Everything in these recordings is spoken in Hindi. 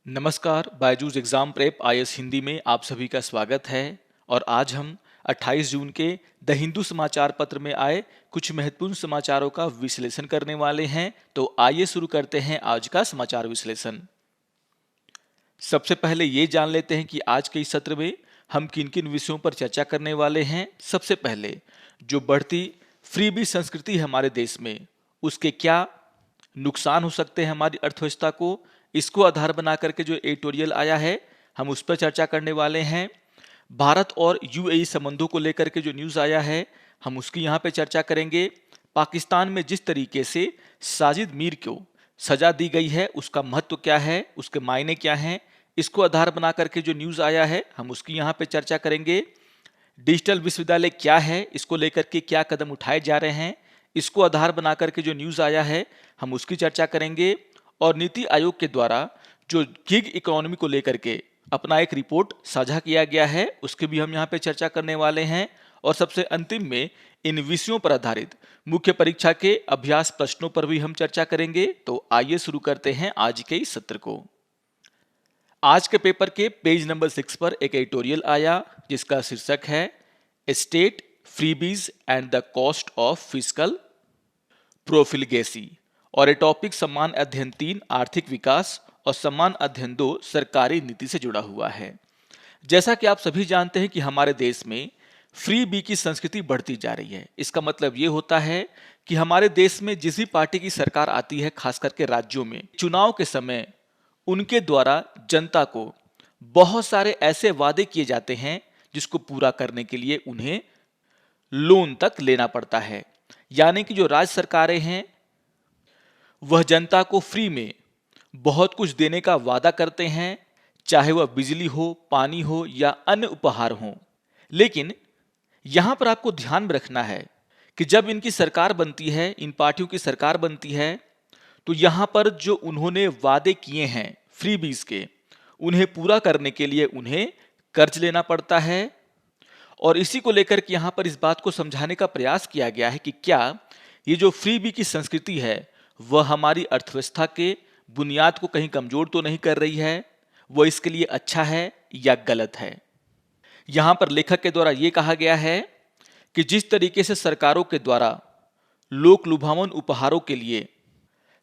नमस्कार, Byju's exam prep IAS Hindi में आप सभी का स्वागत है। और आज हम 28 जून के द हिंदू समाचार पत्र में आए कुछ महत्वपूर्ण समाचारों का विश्लेषण करने वाले हैं। तो आइए शुरू करते हैं आज का समाचार विश्लेषण। सबसे पहले ये जान लेते हैं कि आज के इस सत्र में हम किन किन विषयों पर चर्चा करने वाले हैं। सबसे पहले जो बढ़ती फ्रीबी संस्कृति है हमारे देश में, उसके क्या नुकसान हो सकते हैं हमारी अर्थव्यवस्था को, इसको आधार बना करके जो एडिटोरियल आया है हम उस पर चर्चा करने वाले हैं। भारत और यूएई संबंधों को लेकर के जो न्यूज़ आया है हम उसकी यहाँ पे चर्चा करेंगे। पाकिस्तान में जिस तरीके से साजिद मीर को सजा दी गई है उसका महत्व क्या है, उसके मायने क्या हैं, इसको आधार बना करके जो न्यूज़ आया है हम उसकी यहाँ पे चर्चा करेंगे। डिजिटल विश्वविद्यालय क्या है, इसको लेकर के क्या कदम उठाए जा रहे हैं, इसको आधार बना करके जो न्यूज़ आया है हम उसकी चर्चा करेंगे। और नीति आयोग के द्वारा जो गिग इकोनॉमी को लेकर के अपना एक रिपोर्ट साझा किया गया है उसकी भी हम यहाँ पे चर्चा करने वाले हैं। और सबसे अंतिम में इन विषयों पर आधारित मुख्य परीक्षा के अभ्यास प्रश्नों पर भी हम चर्चा करेंगे। तो आइए शुरू करते हैं आज के इस सत्र को। आज के पेपर के पेज नंबर 6 पर एक एडिटोरियल आया जिसका शीर्षक है state freebies and the cost of fiscal profligacy. और ये टॉपिक सम्मान अध्ययन 3 आर्थिक विकास और सम्मान अध्ययन 2 सरकारी नीति से जुड़ा हुआ है। जैसा कि आप सभी जानते हैं कि हमारे देश में फ्री बी की संस्कृति बढ़ती जा रही है। इसका मतलब ये होता है कि हमारे देश में जिस भी पार्टी की सरकार आती है, खास करके राज्यों में चुनाव के समय उनके द्वारा जनता को बहुत सारे ऐसे वादे किए जाते हैं जिसको पूरा करने के लिए उन्हें लोन तक लेना पड़ता है। यानी कि जो राज्य सरकारें हैं वह जनता को फ्री में बहुत कुछ देने का वादा करते हैं, चाहे वह बिजली हो, पानी हो या अन्य उपहार हो। लेकिन यहां पर आपको ध्यान में रखना है कि जब इनकी सरकार बनती है, इन पार्टियों की सरकार बनती है, तो यहां पर जो उन्होंने वादे किए हैं फ्रीबीज के, उन्हें पूरा करने के लिए उन्हें कर्ज लेना पड़ता है। और इसी को लेकर के यहां पर इस बात को समझाने का प्रयास किया गया है कि क्या ये जो फ्रीबी की संस्कृति है वह हमारी अर्थव्यवस्था के बुनियाद को कहीं कमजोर तो नहीं कर रही है, वह इसके लिए अच्छा है या गलत है। यहां पर लेखक के द्वारा यह कहा गया है कि जिस तरीके से सरकारों के द्वारा लोक लुभावन उपहारों के लिए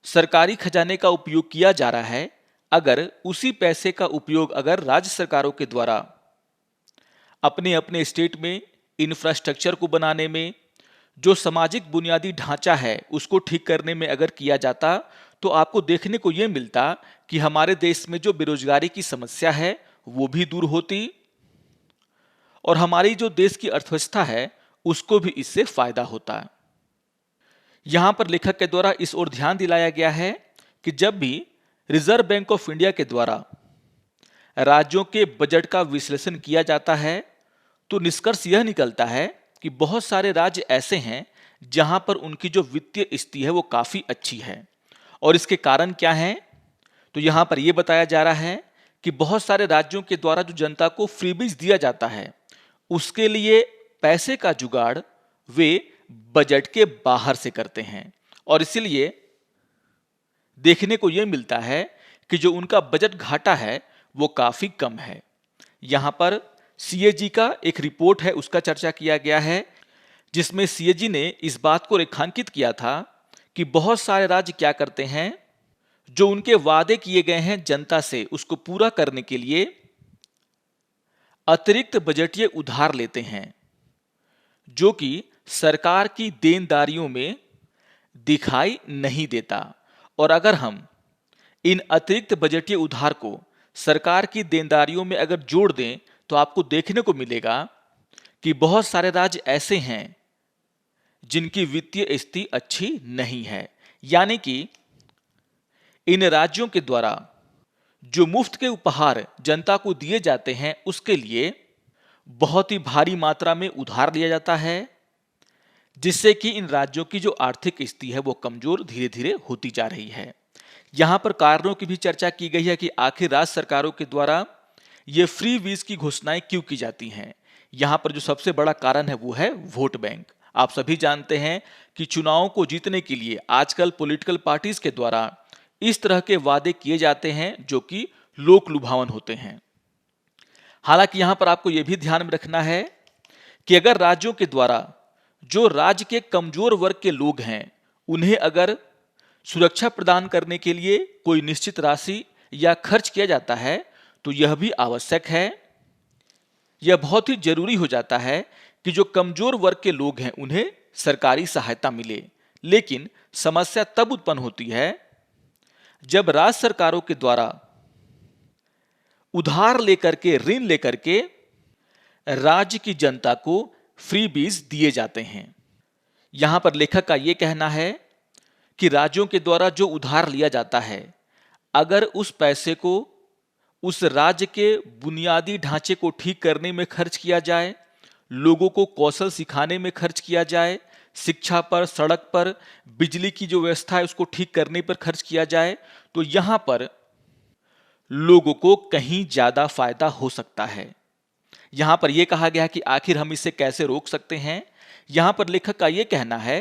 सरकारी खजाने का उपयोग किया जा रहा है, अगर उसी पैसे का उपयोग अगर राज्य सरकारों के द्वारा अपने अपने स्टेट में इंफ्रास्ट्रक्चर को बनाने में, जो सामाजिक बुनियादी ढांचा है उसको ठीक करने में अगर किया जाता, तो आपको देखने को यह मिलता कि हमारे देश में जो बेरोजगारी की समस्या है वो भी दूर होती और हमारी जो देश की अर्थव्यवस्था है उसको भी इससे फायदा होता है। यहां पर लेखक के द्वारा इस ओर ध्यान दिलाया गया है कि जब भी रिजर्व बैंक ऑफ इंडिया के द्वारा राज्यों के बजट का विश्लेषण किया जाता है तो निष्कर्ष यह निकलता है कि बहुत सारे राज्य ऐसे हैं जहां पर उनकी जो वित्तीय स्थिति है वो काफी अच्छी है। और इसके कारण क्या है, तो यहां पर यह बताया जा रहा है कि बहुत सारे राज्यों के द्वारा जो जनता को फ्रीबीज दिया जाता है उसके लिए पैसे का जुगाड़ वे बजट के बाहर से करते हैं। और इसलिए देखने को यह मिलता है कि जो उनका बजट घाटा है वो काफी कम है। यहां पर सीएजी का एक रिपोर्ट है उसका चर्चा किया गया है जिसमें सीएजी ने इस बात को रेखांकित किया था कि बहुत सारे राज्य क्या करते हैं, जो उनके वादे किए गए हैं जनता से उसको पूरा करने के लिए अतिरिक्त बजटीय उधार लेते हैं, जो कि सरकार की देनदारियों में दिखाई नहीं देता। और अगर हम इन अतिरिक्त बजटीय उधार को सरकार की देनदारियों में अगर जोड़ दें तो आपको देखने को मिलेगा कि बहुत सारे राज्य ऐसे हैं जिनकी वित्तीय स्थिति अच्छी नहीं है। यानी कि इन राज्यों के द्वारा जो मुफ्त के उपहार जनता को दिए जाते हैं उसके लिए बहुत ही भारी मात्रा में उधार लिया जाता है, जिससे कि इन राज्यों की जो आर्थिक स्थिति है वो कमजोर धीरे धीरे होती जा रही है। यहां पर कारणों की भी चर्चा की गई है कि आखिर राज्य सरकारों के द्वारा ये फ्री वीज की घोषणाएं क्यों की जाती हैं। यहां पर जो सबसे बड़ा कारण है वो है वोट बैंक। आप सभी जानते हैं कि चुनावों को जीतने के लिए आजकल पॉलिटिकल पार्टीज के द्वारा इस तरह के वादे किए जाते हैं जो कि लोक लुभावन होते हैं। हालांकि यहां पर आपको यह भी ध्यान में रखना है कि अगर राज्यों के द्वारा जो राज्य के कमजोर वर्ग के लोग हैं उन्हें अगर सुरक्षा प्रदान करने के लिए कोई निश्चित राशि या खर्च किया जाता है तो यह भी आवश्यक है। यह बहुत ही जरूरी हो जाता है कि जो कमजोर वर्ग के लोग हैं उन्हें सरकारी सहायता मिले। लेकिन समस्या तब उत्पन्न होती है जब राज्य सरकारों के द्वारा उधार लेकर के, ऋण लेकर के राज्य की जनता को फ्री बीज दिए जाते हैं। यहां पर लेखक का यह कहना है कि राज्यों के द्वारा जो उधार लिया जाता है, अगर उस पैसे को उस राज्य के बुनियादी ढांचे को ठीक करने में खर्च किया जाए, लोगों को कौशल सिखाने में खर्च किया जाए, शिक्षा पर, सड़क पर, बिजली की जो व्यवस्था है उसको ठीक करने पर खर्च किया जाए, तो यहां पर लोगों को कहीं ज्यादा फायदा हो सकता है। यहां पर यह कहा गया है कि आखिर हम इसे कैसे रोक सकते हैं। यहां पर लेखक का यह कहना है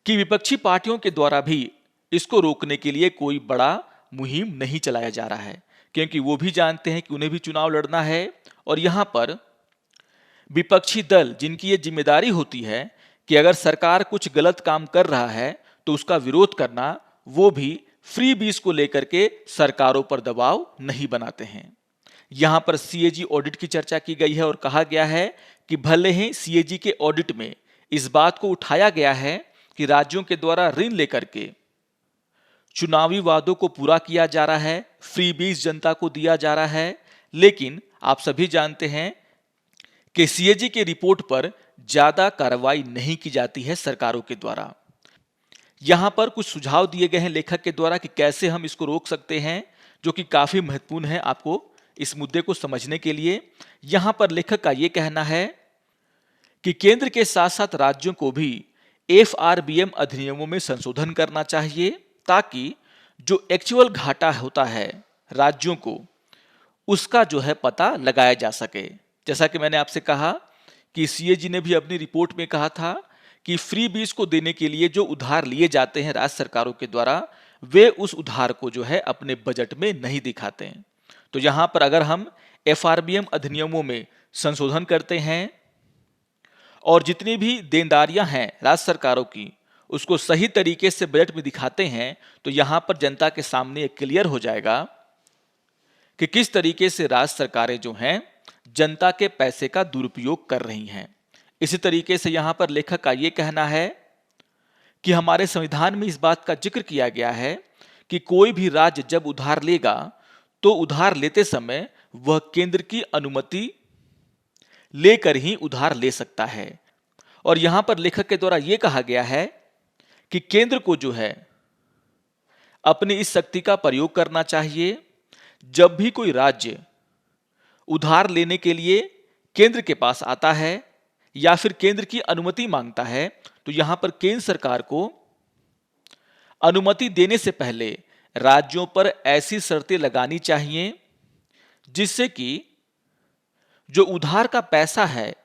कि विपक्षी पार्टियों के द्वारा भी इसको रोकने के लिए कोई बड़ा मुहिम नहीं चलाया जा रहा है, क्योंकि वो भी जानते हैं कि उन्हें भी चुनाव लड़ना है और यहां पर विपक्षी दल जिनकी ये जिम्मेदारी होती है कि अगर सरकार कुछ गलत काम कर रहा है तो उसका विरोध करना, वो भी फ्री बीज को लेकर के सरकारों पर दबाव नहीं बनाते हैं। यहां पर सीएजी ऑडिट की चर्चा की गई है और कहा गया है कि भले ही सीएजी के ऑडिट में इस बात को उठाया गया है कि राज्यों के द्वारा ऋण लेकर के चुनावी वादों को पूरा किया जा रहा है, फ्री बीज जनता को दिया जा रहा है, लेकिन आप सभी जानते हैं कि सीएजी की रिपोर्ट पर ज्यादा कार्रवाई नहीं की जाती है सरकारों के द्वारा। यहां पर कुछ सुझाव दिए गए हैं लेखक के द्वारा कि कैसे हम इसको रोक सकते हैं, जो कि काफी महत्वपूर्ण है आपको इस मुद्दे को समझने के लिए। यहां पर लेखक का यह कहना है कि केंद्र के साथ साथ राज्यों को भी एफआरबीएम अधिनियमों में संशोधन करना चाहिए, ताकि जो एक्चुअल घाटा होता है राज्यों को, उसका जो है पता लगाया जा सके। जैसा कि मैंने आपसे कहा कि सीएजी ने भी अपनी रिपोर्ट में कहा था कि फ्री बीज को देने के लिए जो उधार लिए जाते हैं राज्य सरकारों के द्वारा, वे उस उधार को जो है अपने बजट में नहीं दिखाते हैं। तो यहां पर अगर हम एफआरबीएम अधिनियमों में संशोधन करते हैं और जितनी भी देनदारियां हैं राज्य सरकारों की उसको सही तरीके से बजट में दिखाते हैं, तो यहां पर जनता के सामने क्लियर हो जाएगा कि किस तरीके से राज्य सरकारें जो हैं जनता के पैसे का दुरुपयोग कर रही हैं। इसी तरीके से यहां पर लेखक का यह कहना है कि हमारे संविधान में इस बात का जिक्र किया गया है कि कोई भी राज्य जब उधार लेगा तो उधार लेते समय वह केंद्र की अनुमति लेकर ही उधार ले सकता है। और यहां पर लेखक के द्वारा यह कहा गया है कि केंद्र को जो है अपनी इस शक्ति का प्रयोग करना चाहिए। जब भी कोई राज्य उधार लेने के लिए केंद्र के पास आता है या फिर केंद्र की अनुमति मांगता है, तो यहां पर केंद्र सरकार को अनुमति देने से पहले राज्यों पर ऐसी शर्तें लगानी चाहिए जिससे कि जो उधार का पैसा है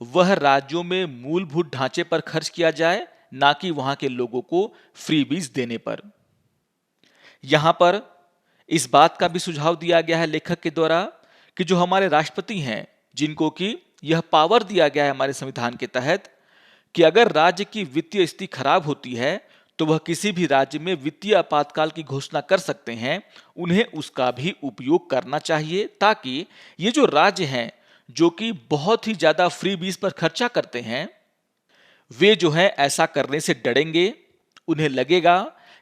वह राज्यों में मूलभूत ढांचे पर खर्च किया जाए, ना कि वहां के लोगों को फ्री बीज देने पर। यहां पर इस बात का भी सुझाव दिया गया है लेखक के द्वारा कि जो हमारे राष्ट्रपति हैं, जिनको कि यह पावर दिया गया है हमारे संविधान के तहत कि अगर राज्य की वित्तीय स्थिति खराब होती है तो वह किसी भी राज्य में वित्तीय आपातकाल की घोषणा कर सकते हैं, उन्हें उसका भी उपयोग करना चाहिए, ताकि ये जो राज्य हैं जो कि बहुत ही ज्यादा फ्री बीज पर खर्चा करते हैं, वे जो है ऐसा करने से डरेंगे। उन्हें लगेगा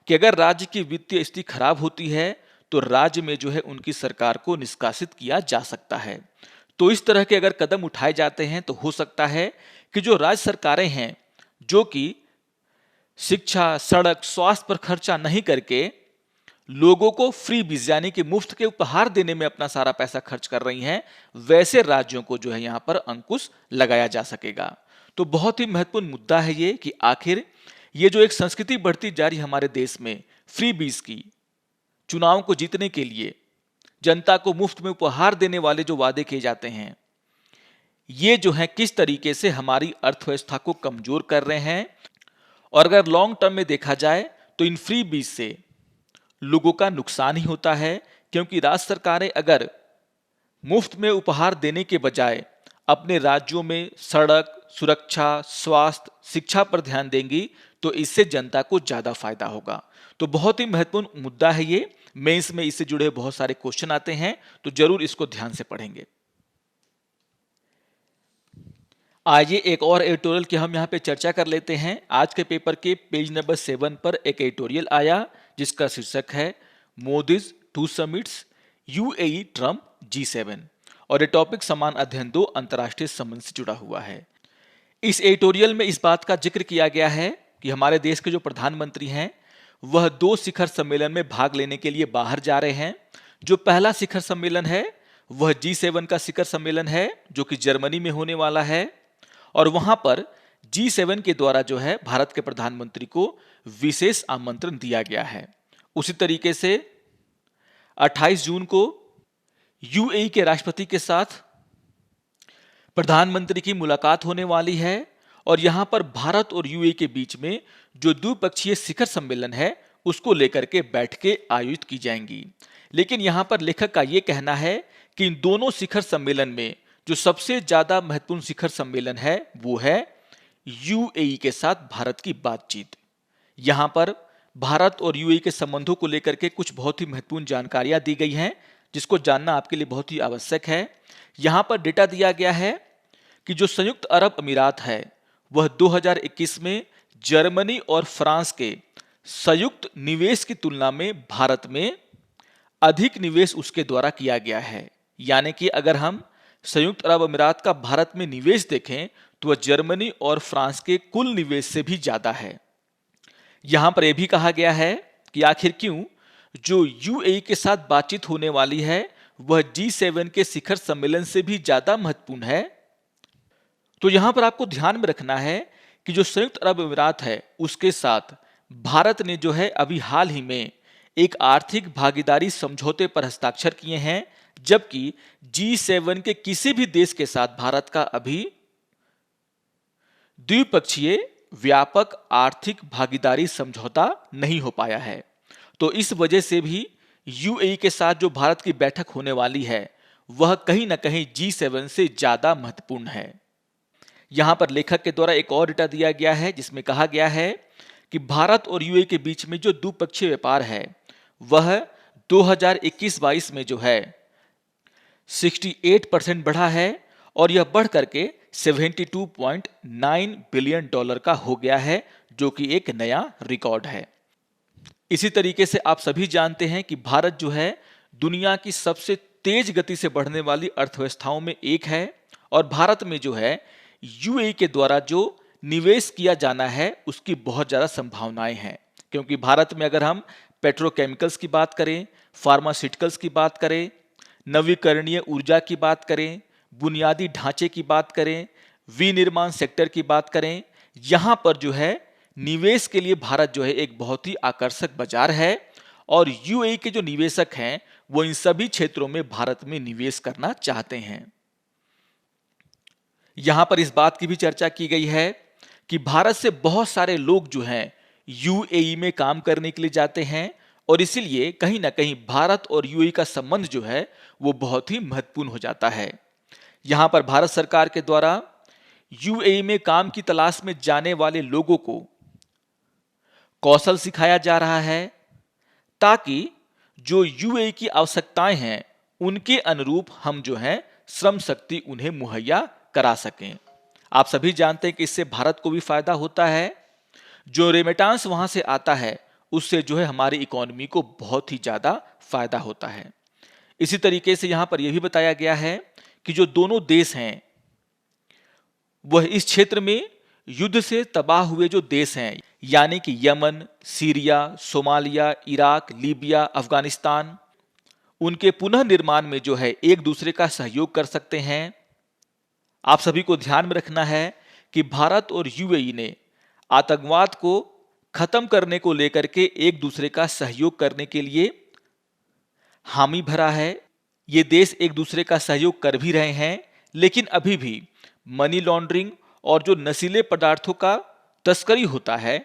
कि अगर राज्य की वित्तीय स्थिति खराब होती है तो राज्य में जो है उनकी सरकार को निष्कासित किया जा सकता है। तो इस तरह के अगर कदम उठाए जाते हैं तो हो सकता है कि जो राज्य सरकारें हैं जो कि शिक्षा, सड़क, स्वास्थ्य पर खर्चा नहीं करके लोगों को फ्री बीज यानी कि मुफ्त के उपहार देने में अपना सारा पैसा खर्च कर रही हैं, वैसे राज्यों को जो है यहां पर अंकुश लगाया जा सकेगा। तो बहुत ही महत्वपूर्ण मुद्दा है ये कि आखिर ये जो एक संस्कृति बढ़ती जा रही है हमारे देश में फ्री बीज की, चुनाव को जीतने के लिए जनता को मुफ्त में उपहार देने वाले जो वादे किए जाते हैं, ये जो है किस तरीके से हमारी अर्थव्यवस्था को कमजोर कर रहे हैं। और अगर लॉन्ग टर्म में देखा जाए तो इन फ्री बीज से लोगों का नुकसान ही होता है, क्योंकि राज्य सरकारें अगर मुफ्त में उपहार देने के बजाय अपने राज्यों में सड़क, सुरक्षा, स्वास्थ्य, शिक्षा पर ध्यान देंगी तो इससे जनता को ज्यादा फायदा होगा। तो बहुत ही महत्वपूर्ण मुद्दा है ये। मेंस में इससे जुड़े बहुत सारे क्वेश्चन आते हैं, तो जरूर इसको ध्यान से पढ़ेंगे। आइए एक और एडिटोरियल की हम यहाँ पे चर्चा कर लेते हैं। आज के पेपर के पेज नंबर 7 पर एक एडिटोरियल आया जिसका शीर्षक है Modi's 2 summits UAE Trump G7 और ये टॉपिक समान अध्ययन 2 अंतर्राष्ट्रीय संबंध से जुड़ा हुआ है। इस एडिटोरियल में इस बात का जिक्र किया गया है कि हमारे देश के जो प्रधानमंत्री हैं वह 2 शिखर सम्मेलन में भाग लेने के लिए बाहर जा रहे हैं। जो पहला शिखर सम्मेलन है वह G7 का शिखर सम्मेलन है जो कि जर्मनी में होने वाला है और वहां पर G7 के द्वारा जो है भारत के प्रधानमंत्री को विशेष आमंत्रण दिया गया है। उसी तरीके से 28 जून को यूएई के राष्ट्रपति के साथ प्रधानमंत्री की मुलाकात होने वाली है और यहां पर भारत और यूएई के बीच में जो द्विपक्षीय शिखर सम्मेलन है उसको लेकर के बैठकें आयोजित की जाएंगी। लेकिन यहां पर लेखक का यह कहना है कि इन दोनों शिखर सम्मेलन में जो सबसे ज्यादा महत्वपूर्ण शिखर सम्मेलन है वो है यूएई के साथ भारत की बातचीत। यहां पर भारत और यूएई के संबंधों को लेकर के कुछ बहुत ही महत्वपूर्ण जानकारियां दी गई हैं जिसको जानना आपके लिए बहुत ही आवश्यक है। यहां पर डेटा दिया गया है कि जो संयुक्त अरब अमीरात है वह 2021 में जर्मनी और फ्रांस के संयुक्त निवेश की तुलना में भारत में अधिक निवेश उसके द्वारा किया गया है। यानी कि अगर हम संयुक्त अरब अमीरात का भारत में निवेश देखें तो वह जर्मनी और फ्रांस के कुल निवेश से भी ज्यादा है। यहां पर यह भी कहा गया है कि आखिर क्यों जो यूएई के साथ बातचीत होने वाली है वह G7 के शिखर सम्मेलन से भी ज्यादा महत्वपूर्ण है। तो यहां पर आपको ध्यान में रखना है कि जो संयुक्त अरब अमीरात है उसके साथ भारत ने जो है अभी हाल ही में एक आर्थिक भागीदारी समझौते पर हस्ताक्षर किए हैं, जबकि G7 के किसी भी देश के साथ भारत का अभी द्विपक्षीय व्यापक आर्थिक भागीदारी समझौता नहीं हो पाया है। तो इस वजह से भी यूएई के साथ जो भारत की बैठक होने वाली है वह कहीं ना कहीं G7 से ज्यादा महत्वपूर्ण है। यहां पर लेखक के द्वारा एक और डेटा दिया गया है जिसमें कहा गया है कि भारत और यूएई के बीच में जो द्विपक्षीय व्यापार है वह 2021-22 में जो है 68% बढ़ा है और यह बढ़ करके $72.9 बिलियन का हो गया है जो कि एक नया रिकॉर्ड है। इसी तरीके से आप सभी जानते हैं कि भारत जो है दुनिया की सबसे तेज गति से बढ़ने वाली अर्थव्यवस्थाओं में एक है और भारत में जो है यूएई के द्वारा जो निवेश किया जाना है उसकी बहुत ज्यादा संभावनाएं हैं, क्योंकि भारत में अगर हम पेट्रोकेमिकल्स की बात करें, फार्मास्यूटिकल्स की बात करें, नवीकरणीय ऊर्जा की बात करें, बुनियादी ढांचे की बात करें, विनिर्माण सेक्टर की बात करें, यहां पर जो है निवेश के लिए भारत जो है एक बहुत ही आकर्षक बाजार है और यूएई के जो निवेशक हैं वो इन सभी क्षेत्रों में भारत में निवेश करना चाहते हैं। यहां पर इस बात की भी चर्चा की गई है कि भारत से बहुत सारे लोग जो हैं यूएई में काम करने के लिए जाते हैं और इसीलिए कहीं ना कहीं भारत और यूएई का संबंध जो है वो बहुत ही महत्वपूर्ण हो जाता है। यहां पर भारत सरकार के द्वारा यूएई में काम की तलाश में जाने वाले लोगों को कौशल सिखाया जा रहा है ताकि जो यूएई की आवश्यकताएं हैं उनके अनुरूप हम जो है श्रम शक्ति उन्हें मुहैया करा सकें। आप सभी जानते हैं कि इससे भारत को भी फायदा होता है। जो रेमिटेंस वहां से आता है उससे जो है हमारी इकोनॉमी को बहुत ही ज्यादा फायदा होता है। इसी तरीके से यहां पर यह भी बताया गया है कि जो दोनों देश हैं वह इस क्षेत्र में युद्ध से तबाह हुए जो देश हैं यानी कि Yemen, Syria, Somalia, Iraq, Libya, Afghanistan, उनके पुनः निर्माण में जो है एक दूसरे का सहयोग कर सकते हैं। आप सभी को ध्यान में रखना है कि भारत और यूएई ने आतंकवाद को खत्म करने को लेकर के एक दूसरे का सहयोग करने के लिए हामी भरा है। ये देश एक दूसरे का सहयोग कर भी रहे हैं, लेकिन अभी भी मनी लॉन्ड्रिंग और जो नशीले पदार्थों का तस्करी होता है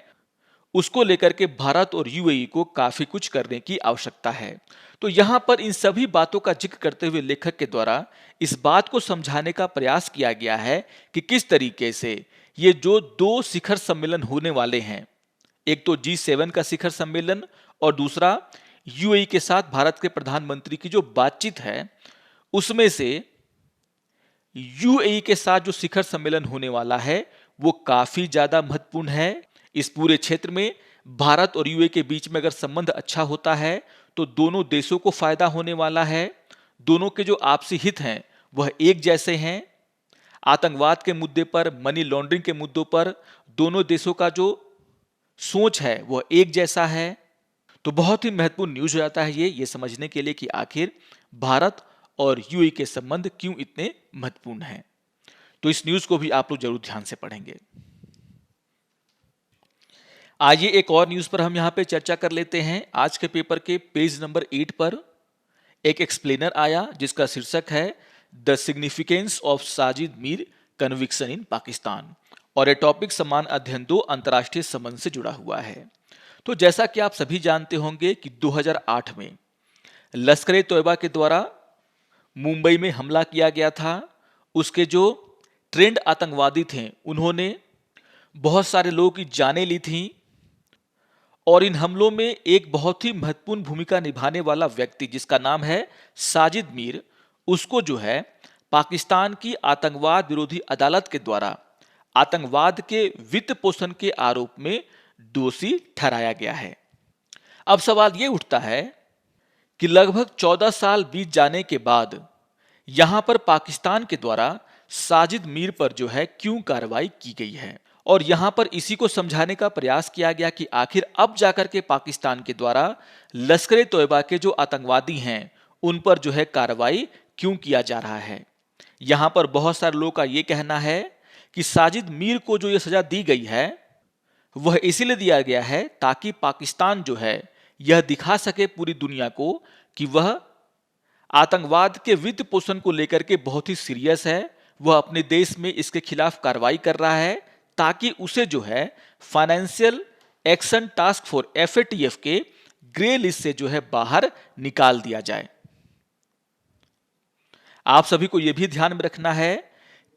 उसको लेकर के भारत और यूएई को काफी कुछ करने की आवश्यकता है। तो यहां पर इन सभी बातों का जिक्र करते हुए लेखक के द्वारा इस बात को समझाने का प्रयास किया गया है कि किस तरीके से ये जो दो शिखर सम्मेलन होने वाले हैं, एक तो G7 का शिखर सम्मेलन और दूसरा यूएई के साथ भारत के प्रधानमंत्री की जो बातचीत है, उसमें से यूएई के साथ जो शिखर सम्मेलन होने वाला है वो काफी ज्यादा महत्वपूर्ण है। इस पूरे क्षेत्र में भारत और यूएई के बीच में अगर संबंध अच्छा होता है तो दोनों देशों को फायदा होने वाला है। दोनों के जो आपसी हित हैं वह एक जैसे हैं। आतंकवाद के मुद्दे पर, मनी लॉन्ड्रिंग के मुद्दों पर दोनों देशों का जो सोच है वह एक जैसा है। तो बहुत ही महत्वपूर्ण न्यूज हो जाता है ये समझने के लिए कि आखिर भारत और यूएई के संबंध क्यों इतने महत्वपूर्ण हैं। तो इस न्यूज को भी आप लोग जरूर ध्यान से पढ़ेंगे। आइए एक और न्यूज पर हम यहां पे चर्चा कर लेते हैं। आज के पेपर के पेज नंबर 8 पर एक एक्सप्लेनर आया जिसका शीर्षक है the significance of Sajid Mir conviction in Pakistan, और ये टॉपिक समान अध्ययन 2 अंतर्राष्ट्रीय संबंध से जुड़ा हुआ है। तो जैसा कि आप सभी जानते होंगे कि 2008 में लश्कर-ए-तोयबा के द्वारा मुंबई में हमला किया गया था। उसके जो ट्रेंड आतंकवादी थे उन्होंने बहुत सारे लोगों की जानें ली थीं, और इन हमलों में एक बहुत ही महत्वपूर्ण भूमिका निभाने वाला व्यक्ति जिसका नाम है साजिद मीर, उसको जो है पाकिस्तान की आतंकवाद विरोधी अदालत के द्वारा आतंकवाद के वित्त पोषण के आरोप में दोषी ठहराया गया है। अब सवाल यह उठता है कि लगभग 14 साल बीत जाने के बाद यहां पर पाकिस्तान के द्वारा साजिद मीर पर जो है क्यों कार्रवाई की गई है, और यहां पर इसी को समझाने का प्रयास किया गया कि आखिर अब जाकर के पाकिस्तान के द्वारा लश्कर-ए-तोयबा के जो आतंकवादी हैं उन पर जो है कार्रवाई क्यों किया जा रहा है। यहां पर बहुत सारे लोगों का यह कहना है कि साजिद मीर को जो यह सजा दी गई है वह इसीलिए दिया गया है ताकि पाकिस्तान जो है यह दिखा सके पूरी दुनिया को कि वह आतंकवाद के वित्त पोषण को लेकर के बहुत ही सीरियस है, वह अपने देश में इसके खिलाफ कार्रवाई कर रहा है ताकि उसे जो है financial action task force FATF के ग्रे लिस्ट से जो है बाहर निकाल दिया जाए। आप सभी को यह भी ध्यान में रखना है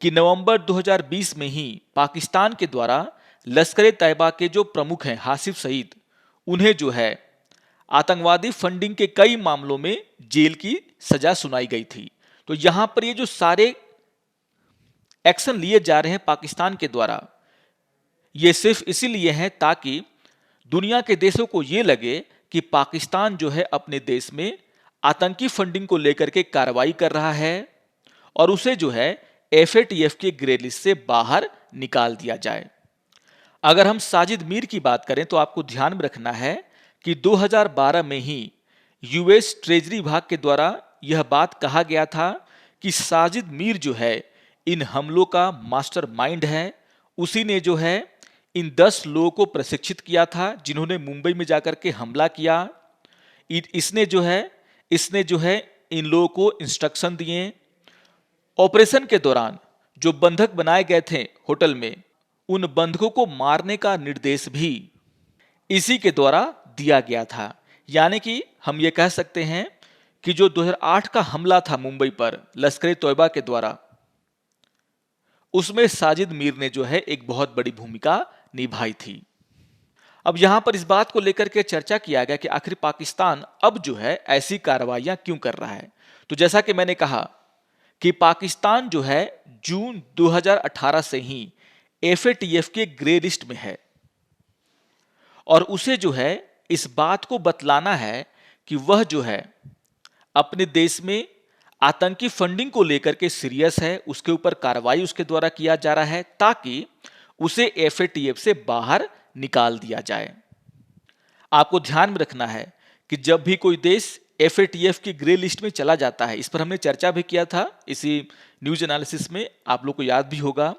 कि नवंबर 2020 में ही पाकिस्तान के द्वारा लश्कर-ए-तैयबा के जो प्रमुख हैं हासिफ सईद, उन्हें जो है आतंकवादी फंडिंग के कई मामलों में जेल की सजा सुनाई गई थी। तो यहां पर ये जो सारे एक्शन लिए जा रहे हैं पाकिस्तान के द्वारा, ये सिर्फ इसीलिए हैं ताकि दुनिया के देशों को ये लगे कि पाकिस्तान जो है अपने देश में आतंकी फंडिंग को लेकर के कार्रवाई कर रहा है और उसे जो है FATF के ग्रे लिस्ट से बाहर निकाल दिया जाए। अगर हम साजिद मीर की बात करें तो आपको ध्यान में रखना है कि 2012 में ही US ट्रेजरी विभाग के द्वारा यह बात कहा गया था कि साजिद मीर जो है इन हमलों का मास्टरमाइंड है। उसी ने जो है इन 10 लोगों को प्रशिक्षित किया था जिन्होंने मुंबई में जाकर के हमला किया। इसने जो है इन लोगों को इंस्ट्रक्शन दिए। ऑपरेशन के दौरान जो बंधक बनाए गए थे होटल में, उन बंधकों को मारने का निर्देश भी इसी के द्वारा दिया गया था। यानी कि हम ये कह सकते हैं कि जो 2008 का हमला था मुंबई पर लश्कर-ए-तोयबा के द्वारा, उसमें साजिद मीर ने जो है एक बहुत बड़ी भूमिका निभाई थी। अब यहां पर इस बात को लेकर के चर्चा किया गया कि आखिर पाकिस्तान अब जो है ऐसी कार्रवाइयां क्यों कर रहा है। तो जैसा कि मैंने कहा कि पाकिस्तान जो है जून 2018 से ही FATF के ग्रे लिस्ट में है और उसे जो है इस बात को बतलाना है कि वह जो है अपने देश में आतंकी फंडिंग को लेकर के सीरियस है, उसके ऊपर कार्रवाई उसके द्वारा किया जा रहा है ताकि उसे FATF से बाहर निकाल दिया जाए। आपको ध्यान में रखना है कि जब भी कोई देश FATF की ग्रे लिस्ट में चला जाता है, इस पर हमने चर्चा भी किया था इसी न्यूज एनालिसिस में, आप लोग को याद भी होगा,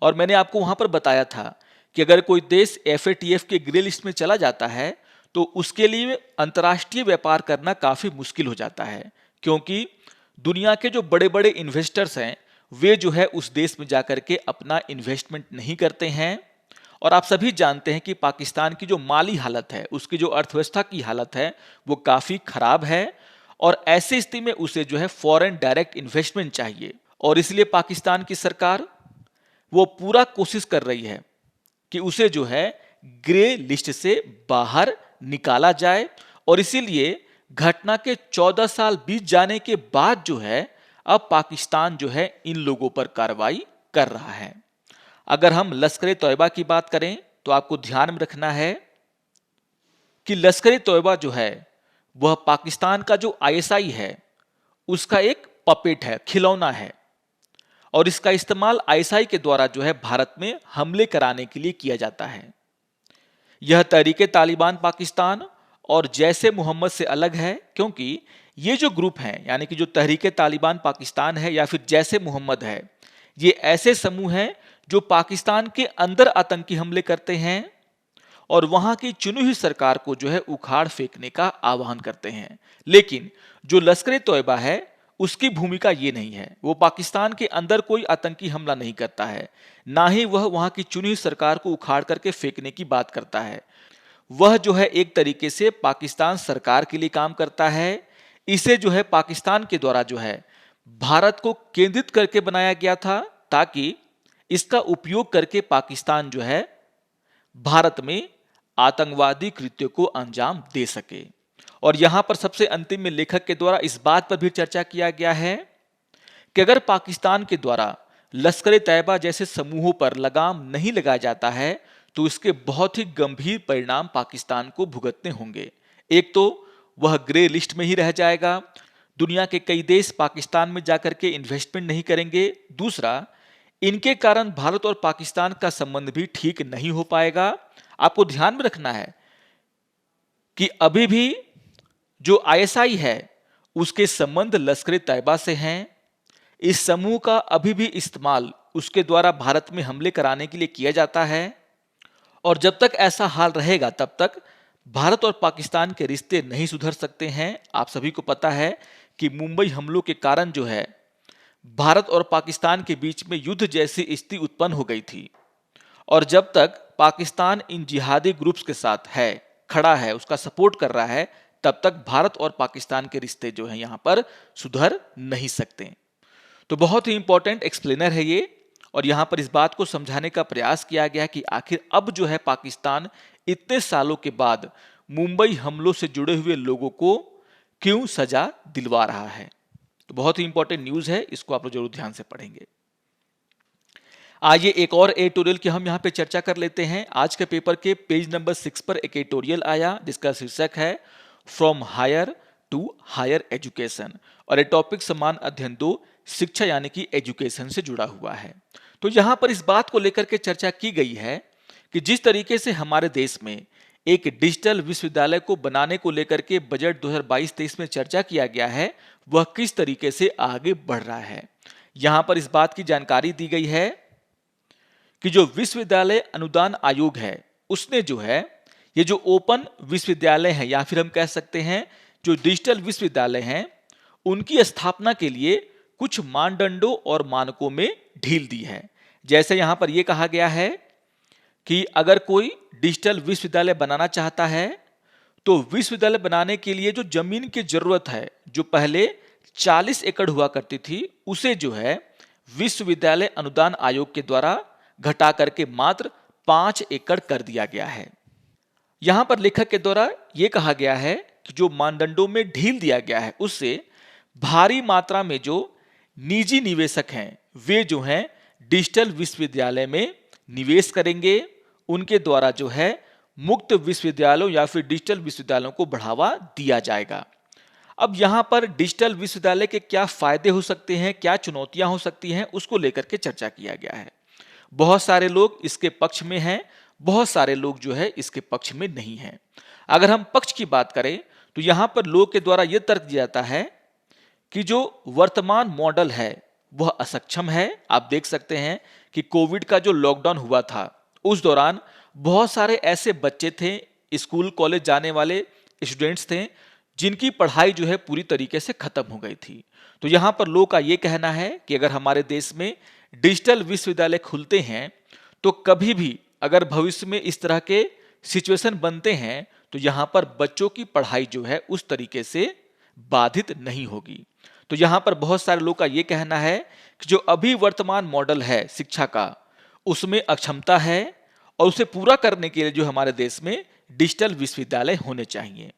और मैंने आपको वहां पर बताया था कि अगर कोई देश FATF के ग्रे लिस्ट में चला जाता है तो उसके लिए अंतर्राष्ट्रीय व्यापार करना काफी मुश्किल हो जाता है, क्योंकि दुनिया के जो बड़े बड़े इन्वेस्टर्स हैं वे जो है उस देश में जाकर के अपना इन्वेस्टमेंट नहीं करते हैं और आप सभी जानते हैं कि पाकिस्तान की जो माली हालत है, उसकी जो अर्थव्यवस्था की हालत है, वो काफ़ी खराब है और ऐसी स्थिति में उसे जो है फॉरेन डायरेक्ट इन्वेस्टमेंट चाहिए। और इसलिए पाकिस्तान की सरकार वो पूरा कोशिश कर रही है कि उसे जो है ग्रे लिस्ट से बाहर निकाला जाए और इसीलिए घटना के 14 साल बीत जाने के बाद जो है अब पाकिस्तान जो है इन लोगों पर कार्रवाई कर रहा है। अगर हम लश्कर तोयबा की बात करें तो आपको ध्यान में रखना है कि लश्कर तोयबा जो है वह पाकिस्तान का जो आईएसआई है उसका एक पपेट है, खिलौना है और इसका इस्तेमाल आईएसआई के द्वारा जो है भारत में हमले कराने के लिए किया जाता है। यह तहरीके तालिबान पाकिस्तान और जैसे मोहम्मद से अलग है क्योंकि ये जो ग्रुप हैं यानी कि जो तहरीके तालिबान पाकिस्तान है या फिर जैसे मोहम्मद है, ये ऐसे समूह हैं जो पाकिस्तान के अंदर आतंकी हमले करते हैं और वहां की चुनी हुई सरकार को जो है उखाड़ फेंकने का आह्वान करते हैं। लेकिन जो लश्कर तोयबा है उसकी भूमिका ये नहीं है, वो पाकिस्तान के अंदर कोई आतंकी हमला नहीं करता है, ना ही वह वहां की चुनी हुई सरकार को उखाड़ करके फेंकने की बात करता है। वह जो है एक तरीके से पाकिस्तान सरकार के लिए काम करता है। इसे जो है पाकिस्तान के द्वारा जो है भारत को केंद्रित करके बनाया गया था ताकि इसका उपयोग करके पाकिस्तान जो है भारत में आतंकवादी कृत्यों को अंजाम दे सके। और यहां पर सबसे अंतिम में लेखक के द्वारा इस बात पर भी चर्चा किया गया है कि अगर पाकिस्तान के द्वारा लश्कर तैयबा जैसे समूहों पर लगाम नहीं लगाया जाता है तो इसके बहुत ही गंभीर परिणाम पाकिस्तान को भुगतने होंगे। एक तो वह ग्रे लिस्ट में ही रह जाएगा, दुनिया के कई देश पाकिस्तान में जाकर के इन्वेस्टमेंट नहीं करेंगे। दूसरा, इनके कारण भारत और पाकिस्तान का संबंध भी ठीक नहीं हो पाएगा। आपको ध्यान में रखना है कि अभी भी जो आईएसआई है उसके संबंध लश्कर तैयबा से हैं। इस समूह का अभी भी इस्तेमाल उसके द्वारा भारत में हमले कराने के लिए किया जाता है और जब तक ऐसा हाल रहेगा तब तक भारत और पाकिस्तान के रिश्ते नहीं सुधर सकते हैं। आप सभी को पता है कि मुंबई हमलों के कारण जो है भारत और पाकिस्तान के बीच में युद्ध जैसी स्थिति उत्पन्न हो गई थी और जब तक पाकिस्तान इन जिहादी ग्रुप्स के साथ है, खड़ा है, उसका सपोर्ट कर रहा है, तब तक भारत और पाकिस्तान के रिश्ते जो हैं यहां पर सुधर नहीं सकते। तो बहुत ही इंपॉर्टेंट एक्सप्लेनर है ये और यहां पर इस बात को समझाने का प्रयास किया गया कि आखिर अब जो है पाकिस्तान इतने सालों के बाद मुंबई हमलों से जुड़े हुए लोगों को क्यों सजा दिलवा रहा है। तो बहुत ही इंपॉर्टेंट न्यूज है, इसको आप लोग जरूर ध्यान से पढ़ेंगे। आइए एक और एडिटोरियल की हम यहाँ पे चर्चा कर लेते हैं। आज के पेपर के पेज नंबर 6 पर एक एडिटोरियल आया जिसका शीर्षक है from higher to higher education और ये टॉपिक समान अध्ययन 2 शिक्षा यानी कि एजुकेशन से जुड़ा हुआ है। तो यहाँ पर इस बात को लेकर के चर्चा की गई है कि जिस तरीके से हमारे देश में एक डिजिटल विश्वविद्यालय को बनाने को लेकर के बजट 2022-23 में चर्चा किया गया है, वह किस तरीके से आगे बढ़ रहा है। यहाँ पर इस बात की जानकारी दी गई है कि जो विश्वविद्यालय अनुदान आयोग है उसने जो है ये जो ओपन विश्वविद्यालय है या फिर हम कह सकते हैं जो डिजिटल विश्वविद्यालय हैं उनकी स्थापना के लिए कुछ मानदंडों और मानकों में ढील दी है। जैसे यहाँ पर यह कहा गया है कि अगर कोई डिजिटल विश्वविद्यालय बनाना चाहता है तो विश्वविद्यालय बनाने के लिए जो जमीन की जरूरत है जो पहले 40 एकड़ हुआ करती थी उसे जो है विश्वविद्यालय अनुदान आयोग के द्वारा घटा करके मात्र 5 एकड़ कर दिया गया है। यहां पर लेखक के द्वारा यह कहा गया है कि जो मानदंडों में ढील दिया गया है उससे भारी मात्रा में जो निजी निवेशक हैं वे जो हैं डिजिटल विश्वविद्यालय में निवेश करेंगे। उनके द्वारा जो है मुक्त विश्वविद्यालयों या फिर डिजिटल विश्वविद्यालयों को बढ़ावा दिया जाएगा। अब यहां पर डिजिटल विश्वविद्यालय के क्या फायदे हो सकते हैं, क्या चुनौतियां हो सकती हैं, उसको लेकर के चर्चा किया गया है। बहुत सारे लोग इसके पक्ष में हैं, बहुत सारे लोग जो है इसके पक्ष में नहीं हैं। अगर हम पक्ष की बात करें तो यहां पर लोग के द्वारा यह तर्क दिया जाता है कि जो वर्तमान मॉडल है वह असक्षम है। आप देख सकते हैं कि कोविड का जो लॉकडाउन हुआ था उस दौरान बहुत सारे ऐसे बच्चे थे, स्कूल कॉलेज जाने वाले स्टूडेंट्स थे जिनकी पढ़ाई जो है पूरी तरीके से खत्म हो गई थी। तो यहां पर लोग का यह कहना है कि अगर हमारे देश में डिजिटल विश्वविद्यालय खुलते हैं तो कभी भी अगर भविष्य में इस तरह के सिचुएशन बनते हैं तो यहाँ पर बच्चों की पढ़ाई जो है उस तरीके से बाधित नहीं होगी। तो यहाँ पर बहुत सारे लोग का ये कहना है कि जो अभी वर्तमान मॉडल है शिक्षा का, उसमें अक्षमता है और उसे पूरा करने के लिए जो हमारे देश में डिजिटल विश्वविद्यालय होने चाहिए।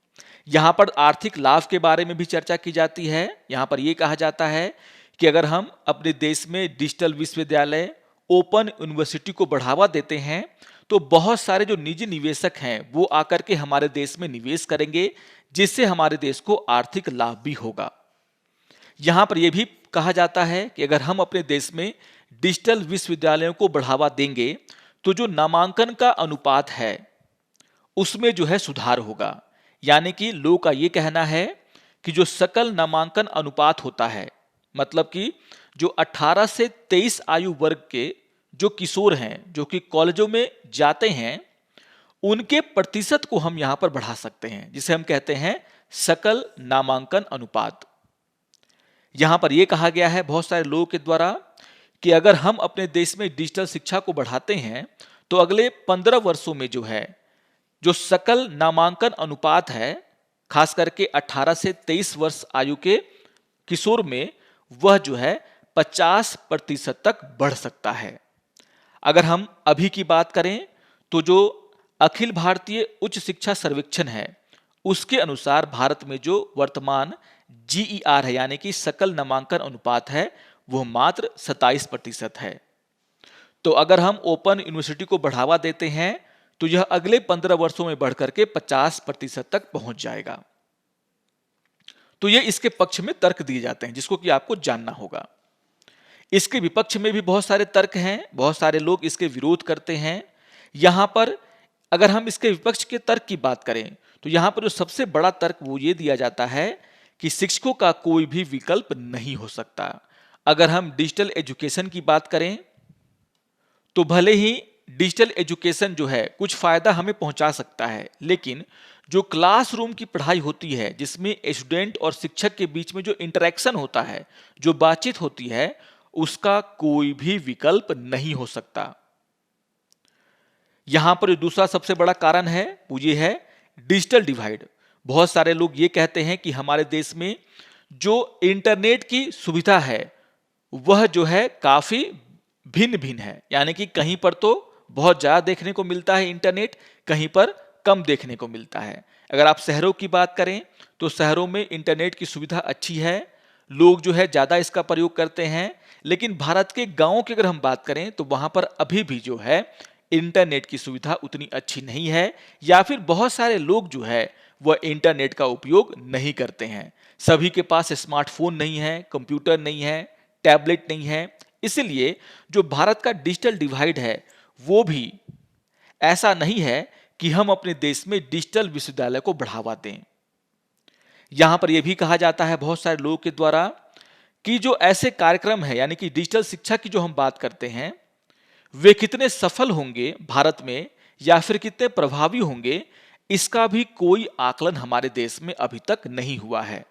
यहाँ पर आर्थिक लाभ के बारे में भी चर्चा की जाती है। यहाँ पर यह कहा जाता है कि अगर हम अपने देश में डिजिटल विश्वविद्यालय, ओपन यूनिवर्सिटी को बढ़ावा देते हैं तो बहुत सारे जो निजी निवेशक हैं वो आकर के हमारे देश में निवेश करेंगे, जिससे हमारे देश को आर्थिक लाभ भी होगा। यहाँ पर यह भी कहा जाता है कि अगर हम अपने देश में डिजिटल विश्वविद्यालयों को बढ़ावा देंगे तो जो नामांकन का अनुपात है उसमें जो है सुधार होगा। यानी कि लोगों का ये कहना है कि जो सकल नामांकन अनुपात होता है, मतलब कि जो 18 से 23 आयु वर्ग के जो किशोर हैं जो कि कॉलेजों में जाते हैं, उनके प्रतिशत को हम यहां पर बढ़ा सकते हैं, जिसे हम कहते हैं सकल नामांकन अनुपात। यहां पर यह कहा गया है बहुत सारे लोगों के द्वारा कि अगर हम अपने देश में डिजिटल शिक्षा को बढ़ाते हैं तो अगले 15 वर्षों में जो है जो सकल नामांकन अनुपात है, खास करके 18 से 23 वर्ष आयु के किशोर में, वह जो है 50% तक बढ़ सकता है। अगर हम अभी की बात करें तो जो अखिल भारतीय उच्च शिक्षा सर्वेक्षण है उसके अनुसार भारत में जो वर्तमान जीईआर है यानी कि सकल नामांकन अनुपात है वह मात्र 27% है। तो अगर हम ओपन यूनिवर्सिटी को बढ़ावा देते हैं तो यह अगले 15 वर्षों में बढ़कर के 50% तक पहुंच जाएगा। तो ये इसके पक्ष में तर्क दिए जाते हैं जिसको कि आपको जानना होगा। इसके विपक्ष में भी बहुत सारे तर्क हैं, बहुत सारे लोग इसके विरोध करते हैं। यहां पर अगर हम इसके विपक्ष के तर्क की बात करें तो यहां पर जो सबसे बड़ा तर्क वो ये दिया जाता है कि शिक्षकों का कोई भी विकल्प नहीं हो सकता। अगर हम डिजिटल एजुकेशन की बात करें तो भले ही डिजिटल एजुकेशन जो है कुछ फायदा हमें पहुंचा सकता है, लेकिन जो क्लासरूम की पढ़ाई होती है जिसमें स्टूडेंट और शिक्षक के बीच में जो इंटरेक्शन होता है, जो बातचीत होती है, उसका कोई भी विकल्प नहीं हो सकता। यहां पर जो दूसरा सबसे बड़ा कारण है वो ये है डिजिटल डिवाइड। बहुत सारे लोग ये कहते हैं कि हमारे देश में जो इंटरनेट की सुविधा है वह जो है काफी भिन्न भिन्न है। यानी कि कहीं पर तो बहुत ज्यादा देखने को मिलता है इंटरनेट, कहीं पर कम देखने को मिलता है। अगर आप शहरों की बात करें तो शहरों में इंटरनेट की सुविधा अच्छी है, लोग जो है ज्यादा इसका प्रयोग करते हैं। लेकिन भारत के गांवों की अगर हम बात करें तो वहां पर अभी भी जो है इंटरनेट की सुविधा उतनी अच्छी नहीं है, या फिर बहुत सारे लोग जो है वह इंटरनेट का उपयोग नहीं करते हैं। सभी के पास स्मार्टफोन नहीं है, कंप्यूटर नहीं है, टैबलेट नहीं है। इसलिए जो भारत का डिजिटल डिवाइड है वो भी ऐसा नहीं है कि हम अपने देश में डिजिटल विश्वविद्यालय को बढ़ावा दें। यहां पर यह भी कहा जाता है बहुत सारे लोगों के द्वारा कि जो ऐसे कार्यक्रम है यानी कि डिजिटल शिक्षा की जो हम बात करते हैं वे कितने सफल होंगे भारत में या फिर कितने प्रभावी होंगे, इसका भी कोई आकलन हमारे देश में अभी तक नहीं हुआ है।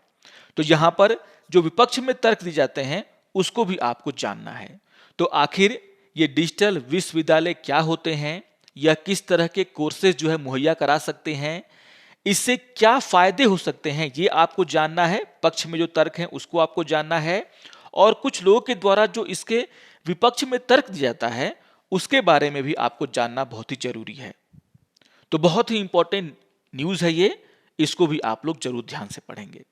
तो यहां पर जो विपक्ष में तर्क दिए जाते हैं उसको भी आपको जानना है। तो आखिर ये डिजिटल विश्वविद्यालय क्या होते हैं या किस तरह के कोर्सेज जो है मुहैया करा सकते हैं, इससे क्या फायदे हो सकते हैं, ये आपको जानना है। पक्ष में जो तर्क हैं उसको आपको जानना है, और कुछ लोगों के द्वारा जो इसके विपक्ष में तर्क दिया जाता है उसके बारे में भी आपको जानना बहुत ही जरूरी है। तो बहुत ही इंपॉर्टेंट न्यूज है ये, इसको भी आप लोग जरूर ध्यान से पढ़ेंगे।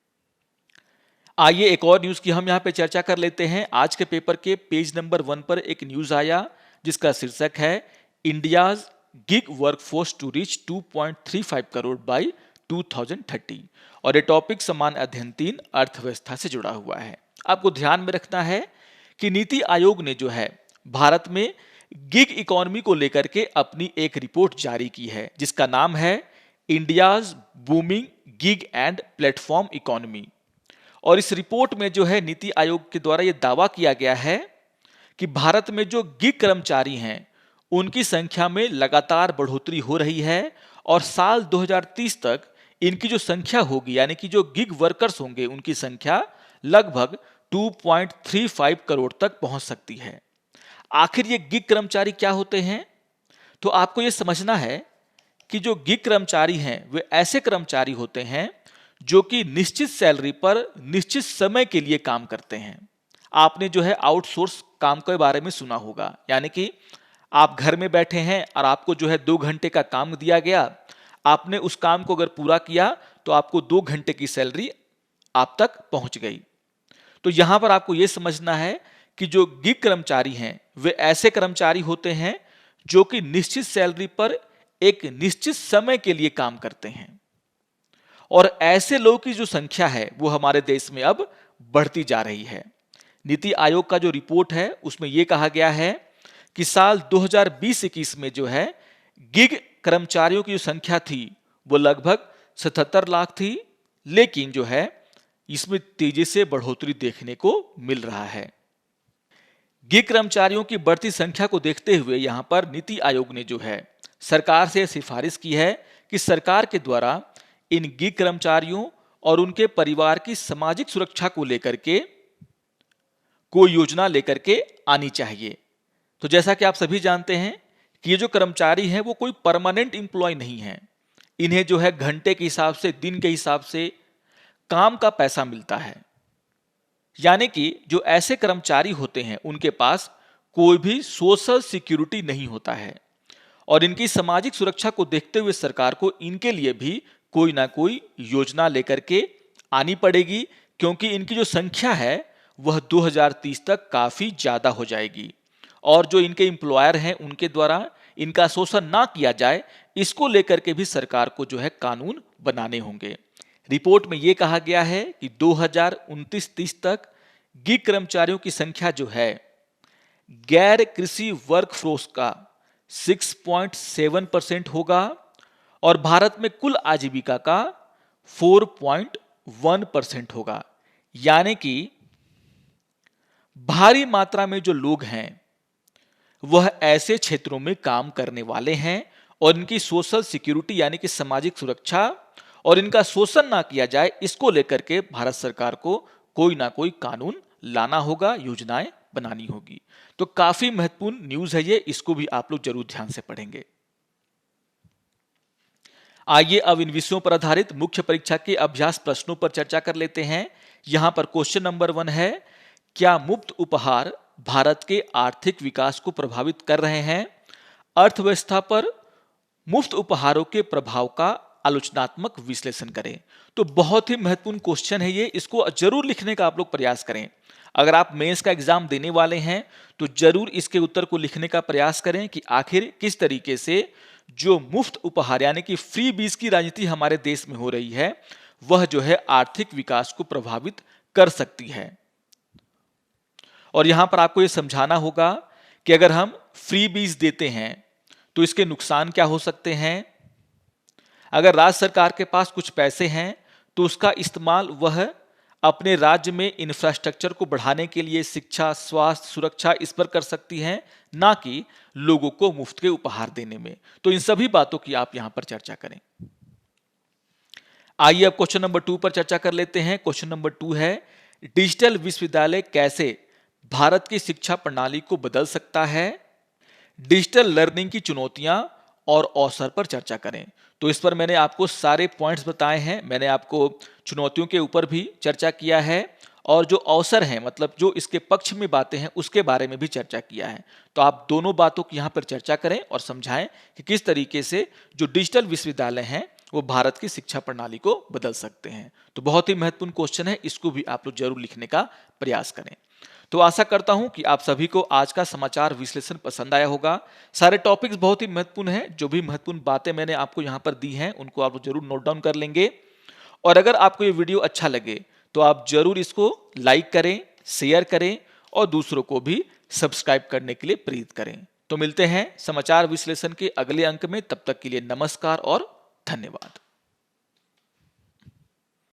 आइए एक और न्यूज की हम यहाँ पे चर्चा कर लेते हैं। आज के पेपर के पेज नंबर 1 पर एक न्यूज आया जिसका शीर्षक है India's gig workforce to reach 2.35 crore by 2030, और ये टॉपिक समान अध्ययन 3 अर्थव्यवस्था से जुड़ा हुआ है। आपको ध्यान में रखना है कि नीति आयोग ने जो है भारत में गिग इकोनॉमी को लेकर के अपनी एक रिपोर्ट जारी की है जिसका नाम है India's booming gig and platform economy. और इस रिपोर्ट में जो है नीति आयोग के द्वारा यह दावा किया गया है कि भारत में जो गिग कर्मचारी हैं उनकी संख्या में लगातार बढ़ोतरी हो रही है, और साल 2030 तक इनकी जो संख्या होगी यानी कि जो गिग वर्कर्स होंगे उनकी संख्या लगभग 2.35 करोड़ तक पहुंच सकती है। आखिर ये गिग कर्मचारी क्या होते हैं? तो आपको ये समझना है कि जो गिग कर्मचारी हैं वे ऐसे कर्मचारी होते हैं जो कि निश्चित सैलरी पर निश्चित समय के लिए काम करते हैं। आपने जो है आउटसोर्स काम के बारे में सुना होगा, यानी कि आप घर में बैठे हैं और आपको जो है 2 घंटे का काम दिया गया, आपने उस काम को अगर पूरा किया तो आपको 2 घंटे की सैलरी आप तक पहुंच गई। तो यहां पर आपको यह समझना है कि जो गिग कर्मचारी हैं वे ऐसे कर्मचारी होते हैं जो कि निश्चित सैलरी पर एक निश्चित समय के लिए काम करते हैं, और ऐसे लोगों की जो संख्या है वो हमारे देश में अब बढ़ती जा रही है। नीति आयोग का जो रिपोर्ट है उसमें यह कहा गया है कि साल 2020-21 में जो है गिग कर्मचारियों की जो संख्या थी वो लगभग 77 लाख थी, लेकिन जो है इसमें तेजी से बढ़ोतरी देखने को मिल रहा है। गिग कर्मचारियों की बढ़ती संख्या को देखते हुए यहां पर नीति आयोग ने जो है सरकार से सिफारिश की है कि सरकार के द्वारा इन गिग कर्मचारियों और उनके परिवार की सामाजिक सुरक्षा को लेकर के कोई योजना लेकर के आनी चाहिए। तो जैसा कि आप सभी जानते हैं कि ये जो कर्मचारी हैं वो कोई परमानेंट एम्प्लॉय नहीं है, इन्हें जो है घंटे के हिसाब से, दिन के हिसाब से काम का पैसा मिलता है, यानी कि जो ऐसे कर्मचारी होते हैं उनके पास कोई भी सोशल सिक्योरिटी नहीं होता है, और इनकी सामाजिक सुरक्षा को देखते हुए सरकार को इनके लिए भी कोई ना कोई योजना लेकर के आनी पड़ेगी, क्योंकि इनकी जो संख्या है वह 2030 तक काफी ज्यादा हो जाएगी, और जो इनके एम्प्लॉयर हैं उनके द्वारा इनका शोषण ना किया जाए इसको लेकर के भी सरकार को जो है कानून बनाने होंगे। रिपोर्ट में यह कहा गया है कि 2029-30 तक गिग कर्मचारियों की संख्या जो है गैर कृषि वर्कफोर्स का 6.7% होगा, और भारत में कुल आजीविका का 4.1% होगा, यानी कि भारी मात्रा में जो लोग हैं वह ऐसे क्षेत्रों में काम करने वाले हैं, और इनकी सोशल सिक्योरिटी यानी कि सामाजिक सुरक्षा और इनका शोषण ना किया जाए इसको लेकर के भारत सरकार को कोई ना कोई कानून लाना होगा, योजनाएं बनानी होगी। तो काफी महत्वपूर्ण न्यूज है ये, इसको भी आप लोग जरूर ध्यान से पढ़ेंगे। आइए अब इन विषयों पर आधारित मुख्य परीक्षा के अभ्यास प्रश्नों पर चर्चा कर लेते हैं। यहां पर क्वेश्चन नंबर 1 है, क्या मुफ्त उपहार भारत के आर्थिक विकास को प्रभावित कर रहे हैं? अर्थव्यवस्था पर मुफ्त उपहारों के प्रभाव का आलोचनात्मक विश्लेषण करें। तो बहुत ही महत्वपूर्ण क्वेश्चन है ये, इसको जरूर लिखने का आप लोग प्रयास करें। अगर आप मेंस का एग्जाम देने वाले हैं तो जरूर इसके उत्तर को लिखने का प्रयास करें कि आखिर किस तरीके से जो मुफ्त उपहार यानी कि फ्री बीज की राजनीति हमारे देश में हो रही है वह जो है आर्थिक विकास को प्रभावित कर सकती है। और यहां पर आपको यह समझाना होगा कि अगर हम फ्री बीज देते हैं तो इसके नुकसान क्या हो सकते हैं। अगर राज्य सरकार के पास कुछ पैसे हैं तो उसका इस्तेमाल वह अपने राज्य में इंफ्रास्ट्रक्चर को बढ़ाने के लिए, शिक्षा, स्वास्थ्य, सुरक्षा इस पर कर सकती हैं, ना कि लोगों को मुफ्त के उपहार देने में। तो इन सभी बातों की आप यहां पर चर्चा करें। आइए अब क्वेश्चन नंबर 2 पर चर्चा कर लेते हैं। क्वेश्चन नंबर 2 है, डिजिटल विश्वविद्यालय कैसे भारत की शिक्षा प्रणाली को बदल सकता है? डिजिटल लर्निंग की चुनौतियां और अवसर पर चर्चा करें। तो इस पर मैंने आपको सारे पॉइंट्स बताए हैं। मैंने आपको चुनौतियों के ऊपर भी चर्चा किया है, और जो अवसर हैं मतलब जो इसके पक्ष में बातें हैं उसके बारे में भी चर्चा किया है। तो आप दोनों बातों की यहां पर चर्चा करें और समझाएं कि किस तरीके से जो डिजिटल विश्वविद्यालय हैं वो भारत की शिक्षा प्रणाली को बदल सकते हैं। तो बहुत ही महत्वपूर्ण क्वेश्चन है, इसको भी आप लोग जरूर लिखने का प्रयास करें। तो आशा करता हूं कि आप सभी को आज का समाचार विश्लेषण पसंद आया होगा। सारे टॉपिक्स बहुत ही महत्वपूर्ण हैं, जो भी महत्वपूर्ण बातें मैंने आपको यहां पर दी हैं उनको आप जरूर नोट डाउन कर लेंगे। और अगर आपको ये वीडियो अच्छा लगे तो आप जरूर इसको लाइक करें, शेयर करें और दूसरों को भी सब्सक्राइब करने के लिए प्रेरित करें। तो मिलते हैं समाचार विश्लेषण के अगले अंक में, तब तक के लिए नमस्कार और धन्यवाद।